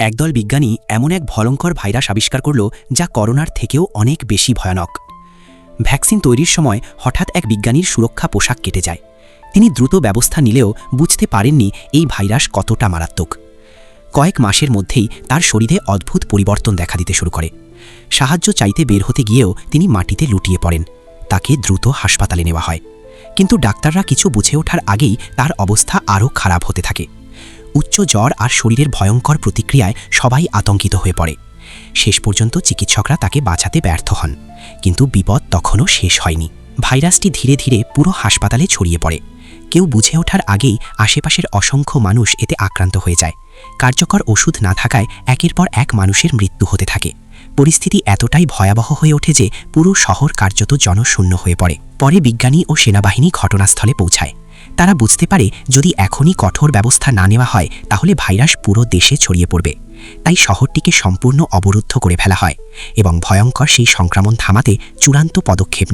একদল বিজ্ঞানী এমন এক ভয়ঙ্কর ভাইরাস আবিষ্কার করল যা করোনার থেকেও অনেক বেশি ভয়ানক। ভ্যাকসিন তৈরির সময় হঠাৎ এক বিজ্ঞানীর সুরক্ষা পোশাক কেটে যায়। তিনি দ্রুত ব্যবস্থা নিলেও বুঝতে পারেননি এই ভাইরাস কতটা মারাত্মক। কয়েক মাসের মধ্যেই তার শরীরে অদ্ভুত পরিবর্তন দেখা দিতে শুরু করে। সাহায্য চাইতে বের হতে গিয়েও তিনি মাটিতে লুটিয়ে পড়েন। তাকে দ্রুত হাসপাতালে নেওয়া হয়, কিন্তু ডাক্তাররা কিছু বুঝে ওঠার আগেই তার অবস্থা আরও খারাপ হতে থাকে। উচ্চ জ্বর আর শরীরের ভয়ঙ্কর প্রতিক্রিয়ায় সবাই আতঙ্কিত হয়ে পড়ে। শেষ পর্যন্ত চিকিৎসকরা তাকে বাঁচাতে ব্যর্থ হন, কিন্তু বিপদ তখনও শেষ হয়নি। ভাইরাসটি ধীরে ধীরে পুরো হাসপাতালে ছড়িয়ে পড়ে। কেউ বুঝে ওঠার আগেই আশেপাশের অসংখ্য মানুষ এতে আক্রান্ত হয়ে যায়। কার্যকর ওষুধ না থাকায় একের পর এক মানুষের মৃত্যু হতে থাকে। পরিস্থিতি এতটাই ভয়াবহ হয়ে ওঠে যে পুরো শহর কার্যত জনশূন্য হয়ে পড়ে। পরে বিজ্ঞানী ও সেনাবাহিনী ঘটনাস্থলে পৌঁছায়। তারা বুঝতে পারে যদি এখনই কঠোর ব্যবস্থা না নেওয়া হয় তাহলে ভাইরাস পুরো দেশে ছড়িয়ে পড়বে। তাই শহরটিকে সম্পূর্ণ অবরুদ্ধ করে ফেলা হয় এবং ভয়ঙ্কর সেই সংক্রমণ থামাতে চূড়ান্ত পদক্ষেপ